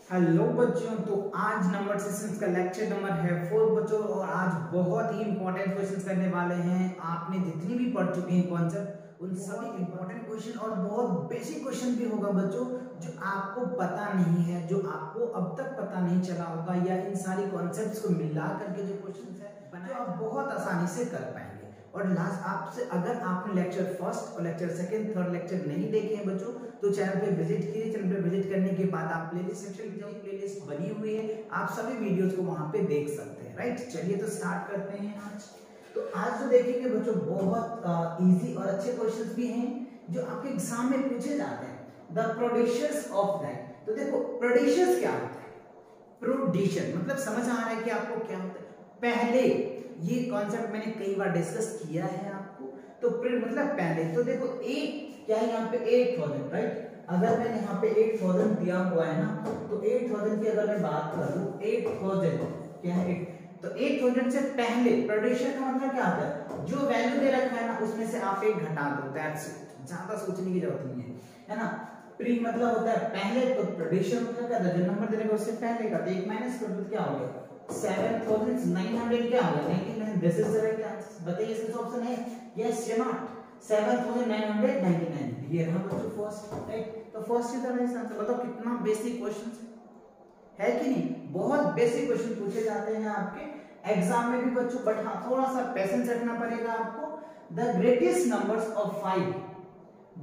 Hello बच्चों, तो आज नंबर सिस्टम्स का लेक्चर नंबर है 4 बच्चों। और आज बहुत ही इंपॉर्टेंट क्वेश्चंस करने वाले हैं। आपने जितनी भी पढ़ चुके हैं कॉन्सेप्ट, उन सभी इंपॉर्टेंट क्वेश्चन और बहुत बेसिक क्वेश्चन भी होगा बच्चों, जो आपको पता नहीं है, जो आपको अब तक पता नहीं चला होगा, या इन सारी कॉन्सेप्ट्स को मिला करके जो क्वेश्चन है जो आप बहुत आसानी से कर पाएंगे। और लास्ट आपसे, अगर आपने लेक्चर फर्स्ट और लेक्चर सेकंड थर्ड लेक्चर नहीं देखे हैं बच्चों, तो चैनल पे विजिट कीजिए। चैनल पे विजिट करने के बाद आप प्लेलिस्ट सेक्शन में जाइए, प्लेलिस्ट बनी हुई है, आप सभी वीडियोस को वहां पे देख सकते हैं। राइट, चलिए तो स्टार्ट करते हैं आज। तो आज जो देखेंगे बच्चों, बहुत इजी और अच्छे क्वेश्चंस भी हैं जो आपके एग्जाम में पूछे जाते हैं। The productions of that. तो देखो, प्रोडिशंस क्या होता है? प्रोडिशन मतलब समझ आ रहा है कि आपको क्या होता है? पहले ये कॉन्सेप्ट मैंने कई बार डिस्कस किया है आपको। तो मतलब पहले तो देखो, एक क्या है यहाँ पे 8000, राइट। अगर मैंने यहाँ पे 8000 दिया हुआ है ना, तो 8000 की अगर मैं बात करूं, 8000 क्या है? तो 8000 से पहले प्रोडिशन का मतलब क्या होता है? जो वैल्यू दे रखा है ना, उसमें से आप एक घटा दो, दैट्स इट। ज्यादा सोचने की जरूरत नहीं है ना। प्री मतलब होता है पहले, तो प्रोडिशन मतलब क्या था? जो नंबर दे रखा है उससे पहले का, तो एक माइनस कर दो, क्या हो गया? 7900 क्या होगा? 99। This is the right answer. बताइए इसका ऑप्शन है यस या नॉट? 7999। ये रहा बच्चों फर्स्ट, राइट। तो first is the right answer. बताओ कितना बेसिक क्वेश्चन है कि नहीं? बहुत बेसिक क्वेश्चन पूछे जाते हैं आपके एग्जाम में भी बच्चों, बट हाँ थोड़ा सा पेशेंस रखना पड़ेगा आपको। The greatest numbers of 5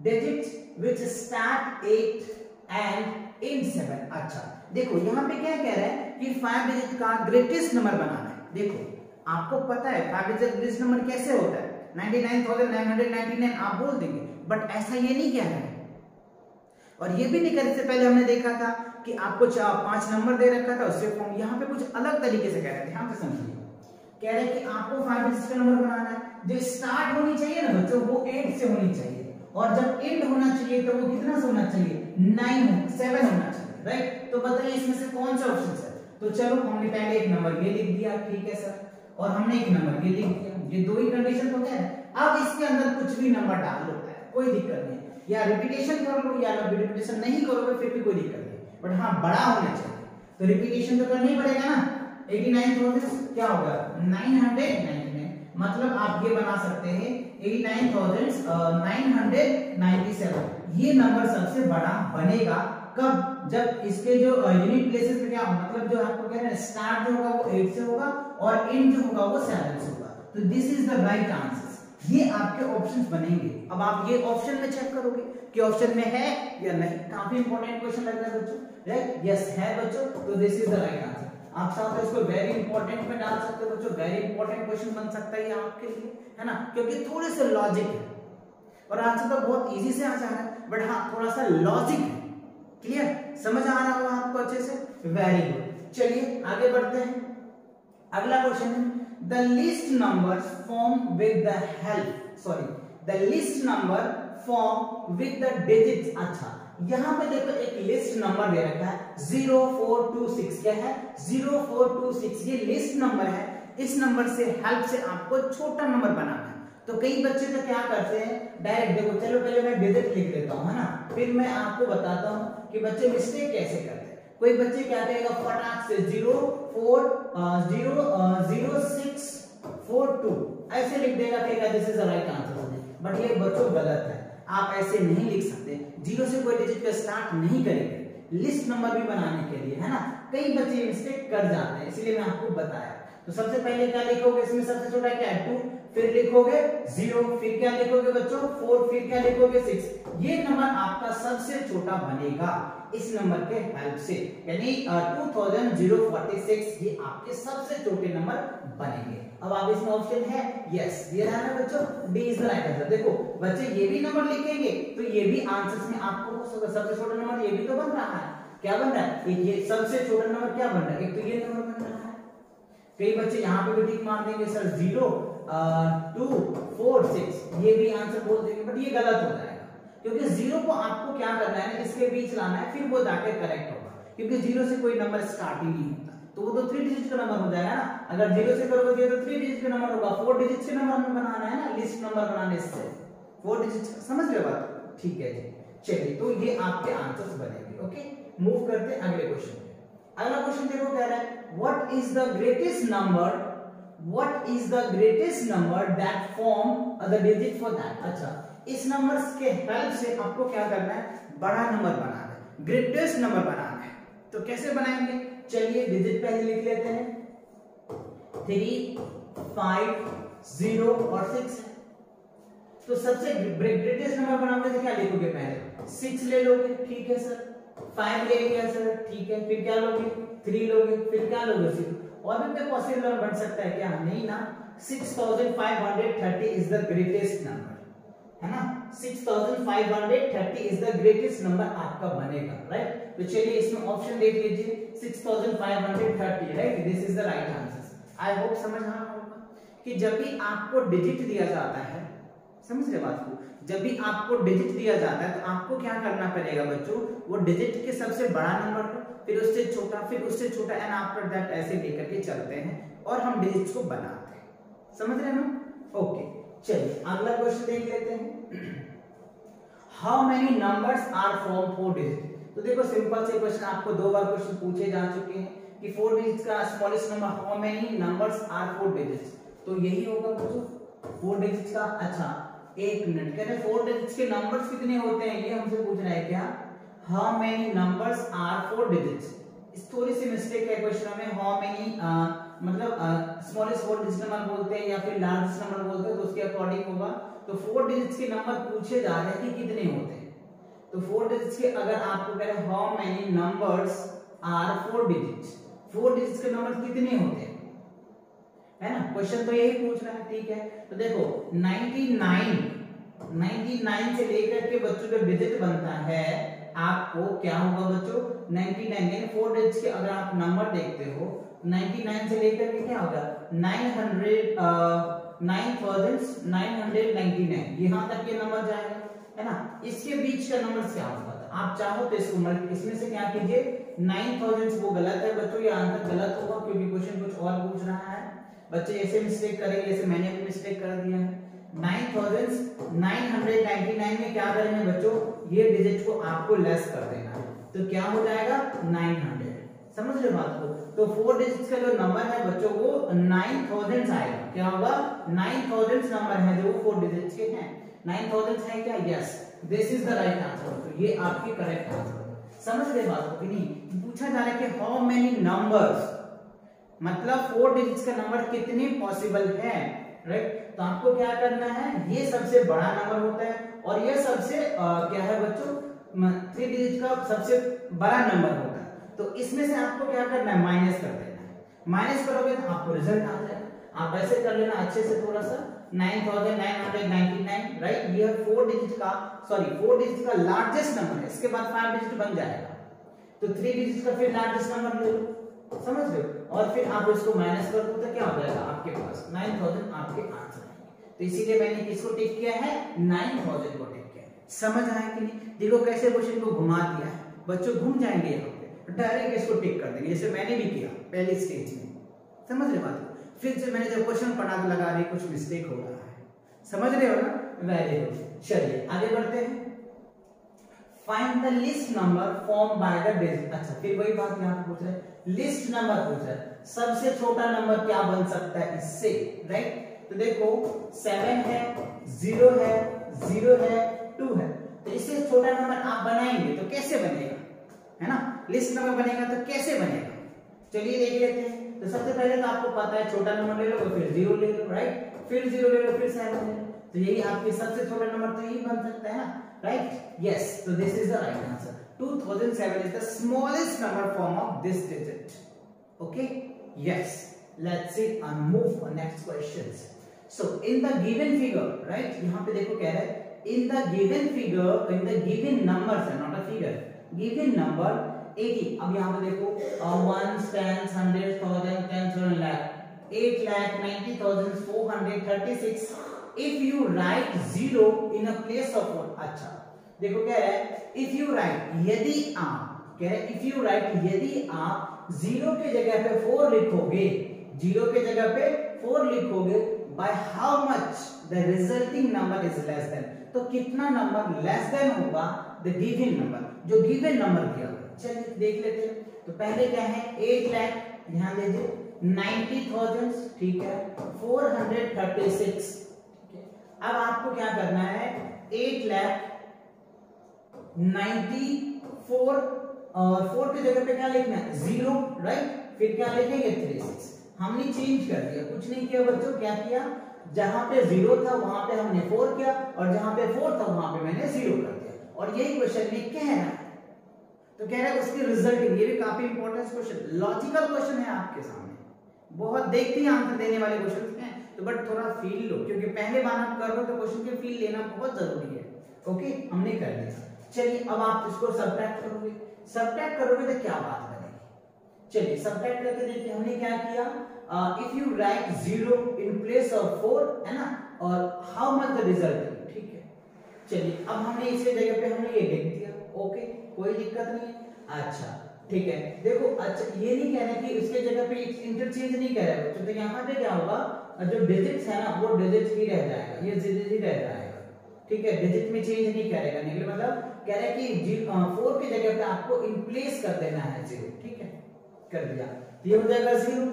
digits which start 8 and and 7। अच्छा देखो, यहाँ पे क्या कह रहा है कि 5 डिजिट का ग्रेटेस्ट नंबर बनाना है। देखो आपको पता है 5 डिजिट ग्रेटेस्ट नंबर कैसे होता है? 99,999 आप बोल देंगे, बट ऐसा ये नहीं कह रहा है। और ये भी नहीं करने से पहले हमने देखा था कि आपको 5 नंबर दे रखा था, उससे फॉर्म यहाँ पे कुछ अलग तरीके से कह रहे हैं। ध्यान से समझिए, कह रहे हैं कि आपको 5 डिजिट का नंबर बनाना है। जो स्टार्ट होनी चाहिए ना बच्चों, वो 8 से होनी चाहिए, और जब एंड होना चाहिए तो वो कितना से होना चाहिए? 7 होना चाहिए, राइट। तो बताइए इसमें से कौन सा ऑप्शन है? तो चलो, हमने पहले एक नंबर ये लिख दिया, ठीक है सर, और हमने एक नंबर ये लिख दिया। ये दो ही कंडीशन तो क्या है? अब इसके अंदर कुछ भी नंबर डाल लो, कोई दिक्कत नहीं, या रिपीटेशन कर लो या रिपीटेशन नहीं करोगे फिर भी कोई दिक्कत नहीं, बट हाँ बड़ा होना चाहिए। तो रिपीटेशन तो करना ही पड़ेगा ना। 89,000 क्या होगा? 999। मतलब आप ये बना सकते हैं 89,997। ये नंबर सबसे बड़ा बनेगा कब? जब इसके जो यूनिट प्लेसेस पे क्या मतलब जो आपको कह रहे हैं, स्टार्ट जो होगा वो 8 से होगा और एंड जो होगा वो 7 से होगा। तो this is the right answer. ये आपके ऑप्शंस बनेंगे। अब आप ये ऑप्शन में चेक करोगे कि ऑप्शन में है या नहीं। काफी इंपॉर्टेंट क्वेश्चन लग रहा है बच्चों, राइट? यस है बच्चों, तो this is the right answer. आप साथ में इसको वेरी इंपॉर्टेंट में डाल सकते हो बच्चों। वेरी इंपॉर्टेंट क्वेश्चन बन सकता है ये आपके लिए, है ना, क्योंकि थोड़े से लॉजिक है। और आंसर तो बहुत इजी से आ जा रहा है, बट हाँ थोड़ा सा लॉजिक है। क्लियर? समझ आ रहा होगा आपको अच्छे से? Very good. चलिए आगे बढ़ते हैं। अगला क्वेश्चन है, the list numbers form with the digits। अच्छा यहां पे देखो, एक लिस्ट नंबर दे रखा है 0426। क्या है? 0426। ये लिस्ट नंबर है। इस नंबर से हेल्प से आपको छोटा नंबर बनाना है। तो कई बच्चे तो क्या करते हैं, डायरेक्ट देखो, चलो पहले मैं डिजिट लिख लेता हूं, है ना, फिर मैं आपको बताता हूं कि बच्चे मिस्टेक कैसे करते हैं। कोई बच्चे क्या करेगा, फटाक से 0642 ऐसे लिख देगा, कहेगा this is the right answer. But ये बच्चों गलत है। आप ऐसे नहीं लिख सकते। 0 से कोई डिजिट का स्टार्ट नहीं करेंगे लिस्ट नंबर भी बनाने के लिए, है ना। कई बच्चे मिस्टेक कर जाते हैं, इसलिए मैं आपको बताया। तो सबसे पहले क्या लिखोगे? इसमें सबसे छोटा क्या है? 2, फिर लिखोगे 0, फिर क्या लिखोगे बच्चों? 4, फिर क्या लिखोगे? 6। ये नंबर आपका सबसे छोटा बनेगा इस नंबर के हेल्प से, यानी 2046। ये आपके सबसे छोटे नंबर बनेंगे। अब आप इसमें ऑप्शन है यस, ये रहा ना बच्चों, D is the right answer. देखो बच्चे ये भी नंबर लिखेंगे तो ये भी आंसर्स में आपको सबसे छोटा नंबर ये भी तो बन रहा है। क्या बन रहा है? ये सबसे छोटा नंबर क्या बन रहा है? एक तो ये नंबर बन रहा है। कई बच्चे यहाँ पे भी टिक मार देंगे, सर 0 2 4 6, ये भी आंसर बोल देंगे, बट ये गलत हो जाएगा, क्योंकि 0 को आपको क्या करना है ना, इसके बीच लाना है, फिर वो जाके करेक्ट होगा। क्योंकि 0 से कोई नंबर स्टार्ट ही नहीं होता, तो वो तो 3 डिजिट का नंबर हो जाएगा ना। अगर 0 से करोगे तो 3 डिजिट का नंबर होगा। 4 डिजिट के नंबर हमें बनाना है ना, लिस्ट नंबर बनाने से 4 डिजिट। समझ रहे हो बात? ठीक है जी। चलिए, तो ये आपके आंसर्स बनेंगे। ओके, मूव करते हैं अगले क्वेश्चन पे। अगला क्वेश्चन देखो कह रहा है what is the greatest number, what is the greatest number that form the digit for that. अच्छा, इस नंबर्स के हेल्प से आपको क्या करना है, बड़ा नंबर बनाना है, ग्रेटेस्ट नंबर बनाना है। तो कैसे बनाएंगे, चलिए डिजिट पहले लिख लेते हैं, 3, 5, 0 और 6 है। तो सबसे ग्रेटेस्ट नंबर बनाओगे तो क्या लिखोगे, पहले 6 ले लोगे, ठीक है सर, 5 ले लिया सर, ठीक है, फिर क्या लोगे, 3 लोगे, फिर क्या लोगे 6। और भी कोई पॉसिबल बन सकता है क्या, नहीं ना, 6530 इज द ग्रेटेस्ट नंबर, है ना, 6530 इज द ग्रेटेस्ट नंबर आपका बनेगा, राइट। तो चलिए इसमें ऑप्शन देख लीजिए, 6530, right, this is the right answer. I hope समझ आ रहा होगा कि जब भी आपको डिजिट दिया जाता है, समझ रहे बात को, जब भी आपको डिजिट दिया जाता है तो आपको क्या करना पड़ेगा बच्चों, वो डिजिट के सबसे बड़ा नंबर को, फिर उससे छोटा, फिर उससे छोटा, एंड आफ्टर दैट ऐसे लेकर के चलते हैं और हम डिजिट्स को बनाते हैं, समझ रहे हैं ना। ओके, चलिए अगला क्वेश्चन देख लेते हैं। How many numbers are from 4 digit. तो देखो सिंपल से क्वेश्चन, आपको 2 बार क्वेश्चन पूछे जा चुके हैं कि 4 डिजिट्स का smallest number, how many numbers are 4 digits, तो यही होगा बच्चों 4 डिजिट्स का। अच्छा, एक मिनट, कहते हैं 4 डिजिट्स के नंबर्स कितने होते हैं, ये हमसे पूछ रहा है क्या, how many numbers are 4 digits. इस थोड़ी सी मिस्टेक है क्वेश्चन में, हाउ मेनी मतलब स्मॉलेस्ट 4 डिजिट नंबर बोलते हैं या फिर लार्जेस्ट नंबर बोलते हैं, तो उसके अकॉर्डिंग होगा। तो 4 डिजिट्स के नंबर पूछे जा रहे हैं कि कितने होते हैं, तो 4 डिजिट्स के अगर आपको कह रहे हैं how many numbers are 4 digits, 4 digits के नंबर कितने होते हैं, है ना, क्वेश्चन तो यही पूछ रहा है, ठीक है। तो देखो 99 से लेकर के बच्चों का डिजिट बनता है, आपको क्या होगा बच्चों, 99 यानी 4 डिजिट्स के अगर आप नंबर देखते हो, 99 से लेकर के क्या होगा 9999, यहां तक ये नंबर जाएगा, है ना। इसके बीच का नंबर क्या होगा, आप चाहो तो इसको इसमें से क्या कीजिए, 9000 वो गलत है बच्चों, ये आंसर गलत होगा क्योंकि क्वेश्चन कुछ और पूछ रहा है। बच्चे ऐसे मिस्टेक करेंगे जैसे मैंने भी मिस्टेक कर दिया है। 9999 में क्या करेंगे बच्चों, ये डिजिट को आपको लेस कर देना है, तो क्या हो जाएगा 900, समझ रहे बात को। तो 4 डिजिट्स का जो नंबर है बच्चों वो 9000 आएगा, क्या होगा 9000 नंबर है जो 4 डिजिट्स के हैं, 9000 है क्या, yes, this is the right answer. तो ये आपकी करेक्ट आंसर है, समझ रहे बात को कि नहीं। पूछा जा रहा है कि हाउ मेनी नंबर्स, मतलब 4 डिजिट्स का नंबर कितने पॉसिबल है, राइट। तो आपको क्या करना है, ये सबसे बड़ा नंबर होता है और ये सबसे क्या है बच्चों 3 डिजिट का सबसे बड़ा नंबर होता है, तो इसमें से आपको क्या करना है, माइनस कर देना है। माइनस करोगे तो आपको रिजल्ट आ जाएगा, आप ऐसे कर लेना अच्छे से थोड़ा सा, 9999, राइट। ये 4 डिजिट का, सॉरी 4 डिजिट का लार्जेस्ट नंबर है, इसके बाद 5 डिजिट बन जाएगा, तो 3 डिजिट का फिर लार्जेस्ट नंबर ले लो, समझ रहे हो, और फिर आप इसको माइनस कर दो तो क्या हो जाएगा आपके पास 9000 आपके आंसर आएंगे। तो इसीलिए मैंने किसको टिक किया है, 9000 को टिक किया है। समझ आया कि नहीं, देखो कैसे क्वेश्चन को घुमा दिया है, बच्चों घूम जाएंगे यहाँ पे, डायरेक्ट इसको टिक कर देंगे जैसे मैंने भी किया पहले स्टेज में, समझ रहे बात को। फिर से मैंने जब क्वेश्चन पढ़ा तो लगा रही कुछ मिस्टेक हो रहा है, समझ रहे हो ना, वेरी गुड। चलिए आगे बढ़ते हैं, find the list number form by the digit. अच्छा, फिर वही बात यहाँ पे पूछ रहे हैं, लिस्ट नंबर पूछ रहा है, सबसे छोटा नंबर क्या बन सकता है इससे, राइट। तो देखो 7 है, 0 है, 0 है, 2 है, तो इससे छोटा नंबर आप बनाएंगे तो कैसे बनेगा, है ना, लिस्ट नंबर बनेगा तो कैसे बनेगा, चलिए देख लेते हैं। तो सबसे पहले तो आपको पता है छोटा नंबर ले लो, फिर 0 ले लो, राइट, फिर 0 ले लो, फिर 7 ले लो, तो यही आपके सबसे छोटा नंबर तो यही बन सकता है ना, right, yes, so this is the right answer. 2007 is the smallest number form of this digit, okay, yes. Let's see and move for next questions. So in the given figure, right, यहाँ पे देखो कह रहा है in the given figure, in the given numbers, not a figure, given number 80। अब यहाँ पे देखो 1 10 100 1000 10 lakh 8,90,436 if you write 0 in a place of 1। अच्छा देखो क्या है, if you write, यदि आप कह रहे if you write, यदि आप 0 के जगह पे 4 लिखोगे, 0 के जगह पे 4 लिखोगे, by how much the resulting number is less than, तो कितना नंबर लेस देन होगा the given number, जो given नंबर दिया हुआ। चलिए देख लेते हैं, तो पहले क्या है 8 लाख, ध्यान दीजिए 90,000, ठीक है 436, ठीक है। अब आपको क्या करना है 8,94 और 4 की जगह पे क्या लिखना है 0, राइट, फिर क्या लिखेंगे 36। हमने चेंज कर दिया, कुछ नहीं किया बच्चों, क्या किया जहां पे 0 था वहां पे हमने 4 किया और जहां पे 4 था वहां पे मैंने 0 कर दिया। और यही क्वेश्चन में कह रहा है, तो कह रहा है उसकी रिजल्टिंग, ये भी काफी इंपॉर्टेंट क्वेश्चन, लॉजिकल क्वेश्चन है आपके सामने, बहुत देखते ही आंसर देने वाले क्वेश्चन हैं, तो बट थोड़ा फील लो, क्योंकि पहले बार आप कर रहे हो तो क्वेश्चन के फील लेना बहुत जरूरी है। ओके, हमने कर लिया। चलिए अब आप इसको सब्ट्रैक्ट करोगे, सब्ट्रैक्ट करोगे तो क्या बात बनेगी, चलिए सब्ट्रैक्ट करके देखिए। हमने क्या किया, if you right 0 in place of 4, है ना, और हाउ मच द रिजल्ट, ठीक है। चलिए अब हमने इसके जगह पे हमने ये लिख दिया, ओके कोई दिक्कत नहीं है। अच्छा ठीक है, देखो अच्छा ये नहीं कह रहे कि इसके जगह पे इंटरचेंज नहीं कह रहे बच्चों, तो यहाँ पे क्या होगा, जो डिजिट्स है ना वो डिजिट ही रह जाएगा, ये डिजिट ही रह जाएगा, ठीक है, डिजिट में चेंज नहीं करेगा, निकले मतलब कह रहे हैं कि 4 की जगह पे आपको इन प्लेस कर देना है 0, ठीक है, कर दिया, ये हो जाएगा 0,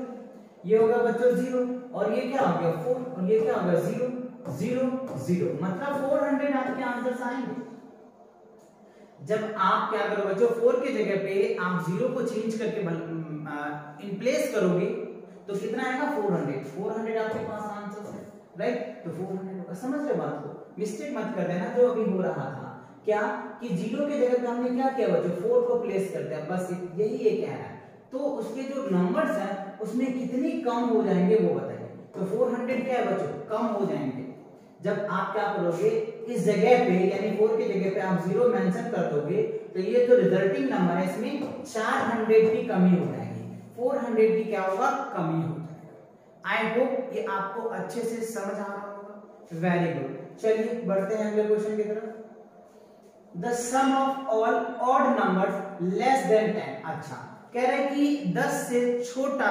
ये होगा बच्चों 0, और ये क्या हो गया 4, और ये क्या होगा 0 0 0, मतलब 400 आपके आंसर्स आएंगे। जब आप क्या करो बच्चों 4 की जगह पे आप 0 को चेंज करके इन प्लेस करोगे तो कितना आएगा 400 आपके पास आंसर है, राइट, तो 400 होगा। समझ रहे बात को, मिस्टेक मत कर देना जो अभी हो रहा था, क्या कि 0 की जगह पे हमने क्या किया बच्चों 4 को प्लेस कर दिया, बस यही ये कह रहा है। तो उसके जो नंबर्स हैं उसमें कितनी कम हो जाएंगे वो बताइए, तो 400 क्या है बच्चों कम हो जाएंगे। जब आप क्या करोगे इस जगह पे यानी 4 की जगह पे आप 0 मेंशन कर दोगे तो ये जो रिजल्टिंग नंबर है इसमें 400 की कमी हो जाएगी, 400 की क्या होगा कमी हो जाएगा। आई होप ये आपको अच्छे से समझ आ रहा होगा, वेरी गुड। चलिए बढ़ते हैं अगले क्वेश्चन की तरफ। The sum of all odd numbers less than 10, अच्छा कह रहे हैं कि 10 से छोटा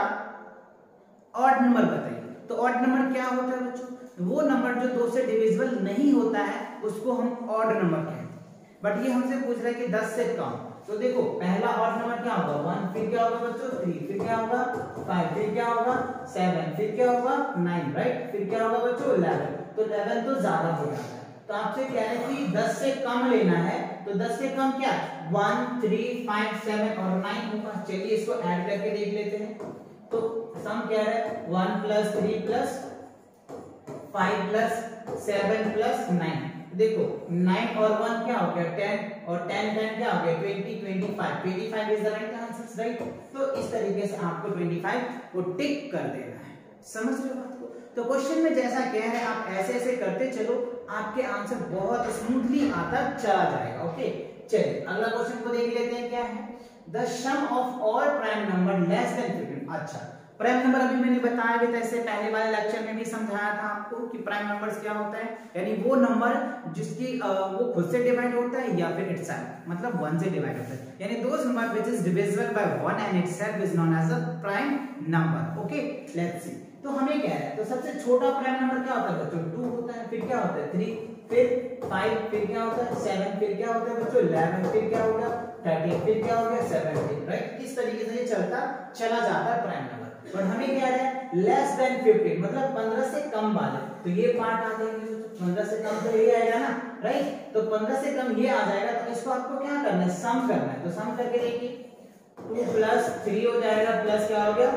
ऑड नंबर बताइए। तो ऑड नंबर क्या होता है बच्चों, वो नंबर जो 2 से डिविजिबल नहीं होता है उसको हम ऑड नंबर कहते हैं, बट ये हमसे पूछ रहा है कि 10 से कम। तो देखो पहला ऑड नंबर क्या होगा 1, फिर क्या होगा बच्चों 3, फिर क्या होगा 5, फिर क्या होगा 7, फिर क्या होगा 9, राइट, फिर क्या होगा बच्चों 11, तो 11 तो ज्यादा हो जाता है। तो आपसे कह रहे हैं कि 10 से कम लेना है, तो 10 से कम क्या 1, 3, 5, 7 और 9 होगा। चलिए इसको ऐड करके देख लेते हैं। तो सम क्या है 1 + 3 + 5 + 7 + 9, देखो 9 और 1 क्या हो गया 10, और 10 क्या हो गया 20, 25 is the right answer, right. तो इस तरीके से आपको 25 को टिक कर देना है, समझ रहे हो बात को। तो क्वेश्चन में जैसा कह रहे हैं आप ऐसे ऐसे करते चलो, आपके आंसर बहुत स्मूथली आता चला जाएगा। ओके चलिए अगला क्वेश्चन को देख लेते हैं, क्या है the sum of all prime number less than 15। अच्छा प्राइम नंबर अभी मैंने बताया भी था, इससे पहले वाले लेक्चर में भी समझाया था आपको कि प्राइम नंबर्स क्या होता है, यानी वो नंबर जिसकी वो खुद से डिवाइड होता है या फिर इटसेल्फ मतलब 1 से डिवाइड होता है, यानी those number which is divisible by 1 and itself is known as a prime number. Okay let's see, तो हमें क्या है, तो सबसे छोटा प्राइम नंबर क्या होता है बच्चों 2 होता है, फिर क्या होता है 3, फिर 5, फिर क्या होता है 7, फिर क्या होता है बच्चों 11, फिर क्या होगा 13, फिर क्या हो गया 17, राइट। इस तरीके से ये चलता चला जाता है प्राइम नंबर। और हमें क्या है लेस देन 15 मतलब 15 से कम वाले, तो ये पार्ट आ जाएंगे 15 से कम तो ये आएगा ना, राइट। तो 15 से कम ये आ जाएगा, तो इसको आपको क्या करना है सम करना है। तो सम करके देखिए 2 + 3 हो जाएगा, प्लस क्या हो गया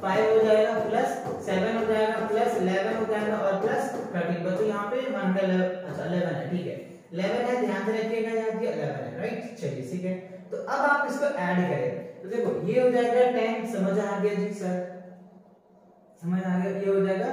5 हो जाएगा, प्लस 7 हो जाएगा, प्लस 11 हो जाएगा और प्लस 13। बच्चों यहाँ पे 11 है, ठीक है 11 है, ध्यान से रखिएगा याद, ये 11 है, राइट। चलिए ठीक है, तो अब आप इसको ऐड करें, तो देखो ये हो जाएगा 10, समझ आ गया जी सर, समझ आ गया, ये हो जाएगा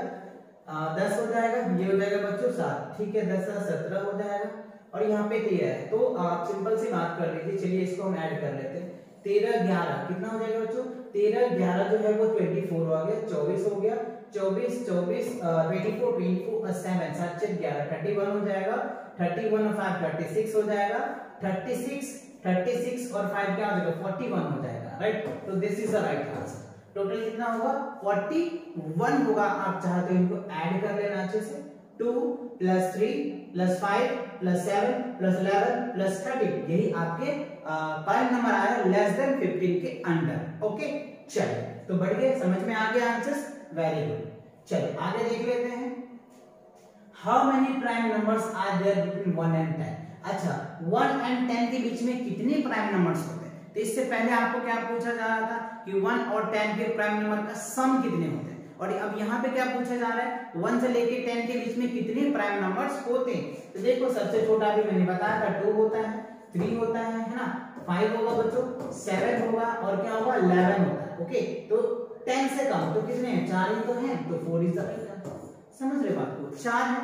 10 हो जाएगा, ये हो जाएगा बच्चों 7, ठीक है 10 + 17 हो जाएगा, और यहाँ पे 13 है। तो आप सिंपल सी बात कर लीजिए, चलिए इसको हम ऐड कर लेते हैं। 13 11 कितना हो जाएगा बच्चों 13 11 जो है वो 24 हो गया, 24 हो गया, 24 24 24 24 और 7 7 4 11 31 हो जाएगा, 31 और 5 36 हो जाएगा, 36 और 5 क्या हो जाएगा 41 हो जाएगा, राइट। तो this is the right answer. Total कितना होगा 41 होगा। आप चाहे तो इनको ऐड कर लेना अच्छे से, 2 + 3 + 5 + 7 + 11 + 13, यही आपके प्राइम नंबर आ रहा है लेस देन 15 के अंडर। ओके चलिए, तो बढ़ गए, समझ में आ गया आंसर्स, वेरी गुड। चलिए आगे देख लेते हैं, how many prime numbers are there between 1 and 10। अच्छा, 1 एंड 10 के बीच में कितने प्राइम नंबर्स होते हैं? तो इससे पहले आपको क्या पूछा जा रहा था कि 1 और 10 के प्राइम नंबर का सम कितने होते हैं, और अब यहाँ पे क्या पूछा जा रहा है 1 से लेके 10 के बीच में कितने प्राइम नंबर्स होते हैं। तो देखो सबसे छोटा भी मैंने बताया था 2 होता है, 3 होता है ना, 5 होगा बच्चों, 7 होगा और क्या होगा 11 होता है। ओके, तो 10 से कम तो कितने हैं, 4 ही तो हैं, तो 4 इज द राइट आंसर। समझ रहे बात को, 4 है।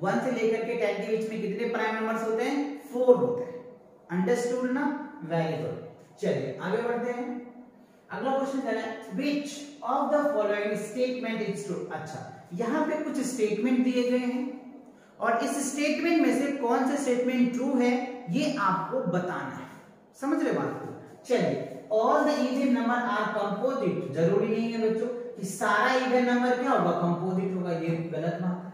1 से लेकर के 10 के बीच में कितने प्राइम नंबर्स होते हैं, 4 होते हैं। अंडरस्टूड ना, वेरी गुड। चलिए आगे बढ़ते हैं, अगला क्वेश्चन कह रहा है which of the following statement is true। अच्छा, यहाँ पे कुछ स्टेटमेंट दिए गए हैं और इस स्टेटमेंट में से कौन सा स्टेटमेंट ट्रू है ये आपको बताना है। समझ रहे बात को। चलिए, all the even number are composite, जरूरी नहीं है बच्चों कि सारा इवन नंबर क्या होगा, कंपोजिट होगा, ये गलत बात है।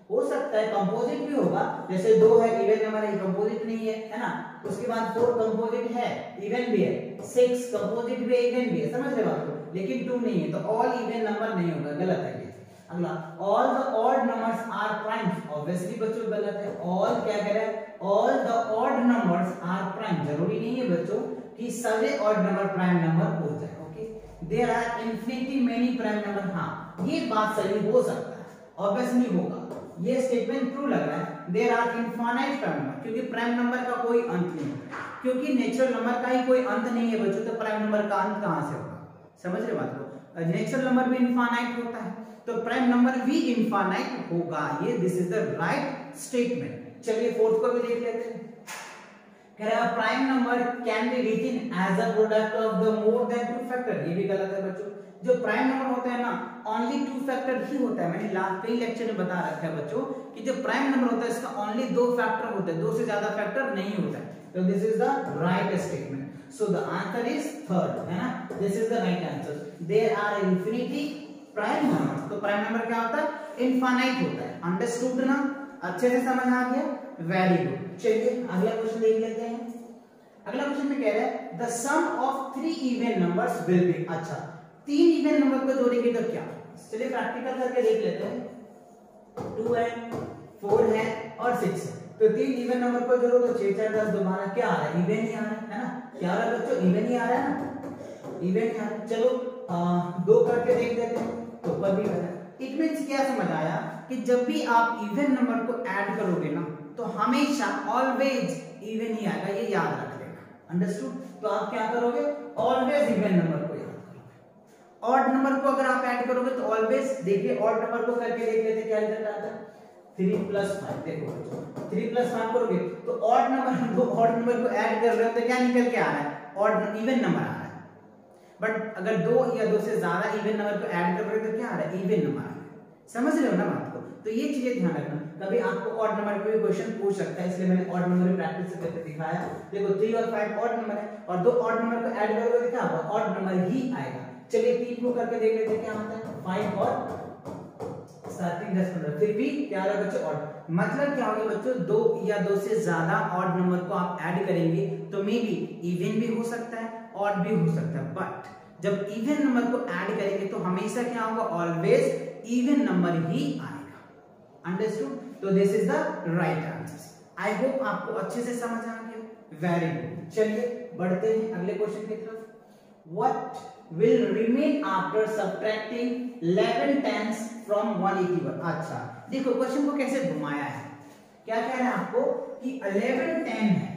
हो सकता है कंपोजिट भी होगा, जैसे 2 है इवन नंबर है, कंपोजिट नहीं है ना। उसके बाद 4 कंपोजिट है, इवन भी है, 6 कंपोजिट भी है, इवन भी है। समझ रहे बात को, लेकिन 2 नहीं है, तो ऑल इवन नंबर नहीं होगा, गलत है ये। अगला, all the odd numbers are primes, obviously बच्चों गलत है। ऑल क्या कह रहा है, all the odd numbers are prime, जरूरी नहीं है बच्चों कि सारे ऑड नंबर प्राइम नंबर हो जाए। Okay, there are infinity many prime number, हाँ ये बात सही हो सकता है, ऑब्वियसली होगा, ये स्टेटमेंट ट्रू लग रहा है। There are infinite prime number, क्योंकि प्राइम नंबर का कोई अंत नहीं है, क्योंकि नेचुरल नंबर का ही कोई अंत नहीं है बच्चों, तो प्राइम नंबर का अंत कहां से होगा। समझ रहे बात को, नेचुरल नंबर भी इनफाइनाइट होता है, तो प्राइम नंबर भी इनफाइनाइट होगा, ये this is the right statement. चलिए फोर्थ को भी देख लेते हैं, कह रहा है prime number can be written as a product of the more than 2 factor, ये भी गलत है बच्चों। जो प्राइम नंबर होता है ना, ओनली 2 फैक्टर ही होता है। मैंने लास्ट कई लेक्चर में बता रखा है बच्चों कि जो प्राइम नंबर होता है इसका ओनली 2 फैक्टर होते हैं, 2 से ज्यादा फैक्टर नहीं होता है। तो this is the right statement, so the answer is third, है ना, this is the right answer. There are infinity prime number, तो प्राइम नंबर क्या होता है, इनफाइनाइट होता है। अंडरस्टूड ना, अच्छे से समझ आ गया, वेरी गुड। चलिए अगला क्वेश्चन देख लेते हैं। अगला क्वेश्चन में कह रहा है the sum of 3 even numbers will be. अच्छा, 3 इवन नंबर को जोड़ेंगे तो क्या, चलिए प्रैक्टिकल करके देख लेते हैं। 2 है, 4 है और 6 है, तो 3 इवन नंबर को जोड़ो तो 6 4 10 12 क्या आ रहा है, इवन ही आ रहा है ना, क्या आ रहा है बच्चों, इवन ही आ रहा है ना, इवन ही आ रहा है। चलो 2 करके देख लेते हैं, तो पर भी बना। इट मींस क्या समझ आया कि जब भी आप इवन नंबर को ऐड करोगे ना तो हमेशा ऑलवेज इवन ही आएगा, ये याद रख लेना। अंडरस्टूड, तो आप क्या करोगे, ऑलवेज इवन नंबर को याद करोगे। ऑड नंबर को अगर आप ऐड करोगे तो ऑलवेज, देखिए ऑड नंबर को करके देख लेते क्या रिजल्ट आता है, 3 + 5। देखो 3 + 5 करोगे तो ऑड नंबर, दो ऑड नंबर को ऐड कर रहे हो तो क्या निकल के आ रहा है, ऑड इवन नंबर आ रहा है। बट अगर 2 या 2 से ज्यादा इवन नंबर को ऐड कर रहे हो तो क्या आ रहा है, इवन नंबर आ रहा है। समझ रहे हो ना बात को, तो ये चीजें ध्यान रखना। कभी आपको ऑड नंबर पे भी क्वेश्चन पूछ सकता है, इसलिए मैंने ऑड नंबर की प्रैक्टिस करके दिखाया। देखो 3 और 5 ऑड नंबर है और 2 ऑड नंबर को ऐड करोगे तो क्या होगा, ऑड नंबर ही आएगा। चलिए 3 को करके देख लेते हैं क्या होता है, 5 और 7 3 10 15, फिर भी क्या आ रहा है बच्चों, ऑड। मतलब क्या होगा बच्चों, 2 या 2 से ज्यादा ऑड नंबर को आप ऐड करेंगे तो मे बी इवन भी हो सकता है, ऑड भी हो सकता है, बट जब इवन नंबर को ऐड करेंगे तो हमेशा क्या होगा, ऑलवेज इवन नंबर ही आएगा। अंडरस्टूड, तो this is the right answer. I hope आपको अच्छे से समझ आ गया, वेरी गुड। चलिए बढ़ते हैं अगले क्वेश्चन की तरफ। What will remain after subtracting 11 10s from 181। अच्छा देखो क्वेश्चन को कैसे घुमाया है, क्या कह रहा है आपको कि 11 10 है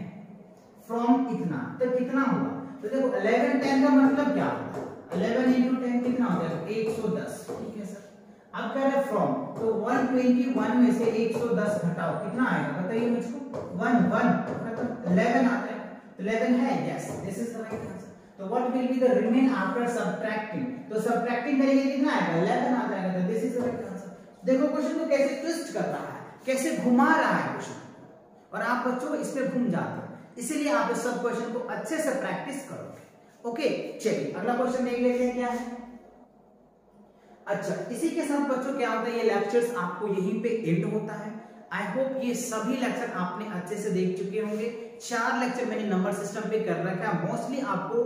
फ्रॉम इतना, तो कितना होगा, तो देखो 11 10 का मतलब क्या होता है, 11 × 10 कितना होता है, 110। ठीक है सर, अब कह रहे फ्रॉम, तो 121 में से 110 घटाओ, कितना आएगा बताइए मुझको, 1 मतलब 11 आता है, तो 11 है, yes this is the right answer. तो what will be the remain after subtracting, तो सब्ट्रैक्टिंग करेंगे कितना आएगा, 11 आ जाएगा, तो this is the right answer. देखो क्वेश्चन को कैसे ट्विस्ट कर रहा है, कैसे घुमा रहा है क्वेश्चन, और आप बच्चों इस पे घूम जाते हो, इसीलिए आप इस सब क्वेश्चन को अच्छे से प्रैक्टिस करोगे। ओके चलिए अगला क्वेश्चन देख लेते हैं क्या है। अच्छा इसी के साथ बच्चों क्या होता है, ये लेक्चर्स आपको यहीं पे एंड होता है। आई होप ये सभी लेक्चर आपने अच्छे से देख चुके होंगे। 4 लेक्चर मैंने नंबर सिस्टम पे कर रखा है। मोस्टली आपको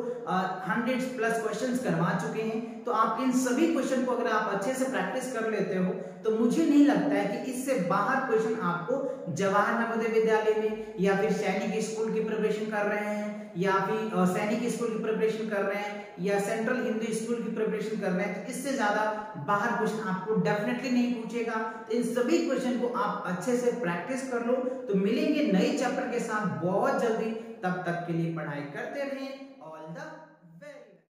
100+ क्वेश्चंस करवा चुके हैं। तो आप इन सभी क्वेश्चन को अगर आप अच्छे से प्रैक्टिस कर लेते हो तो मुझे नहीं लगता है कि इससे बाहर क्वेश्चन आपको जवाहर नवोदय विद्यालय में या फिर सैनिक स्कूल की प्रिपरेशन कर रहे हैं या फिर सैनिक स्कूल की प्रिपरेशन कर रहे हैं या सेंट्रल हिंदू स्कूल की प्रिपरेशन कर रहे हैं, तो इससे ज्यादा बाहर क्वेश्चन आपको डेफिनेटली नहीं पूछेगा। तो इन सभी क्वेश्चन को आप अच्छे से प्रैक्टिस कर लो। तो मिलेंगे नए चैप्टर के साथ बहुत जल्दी, तब तक के लिए पढ़ाई करते रहें। All the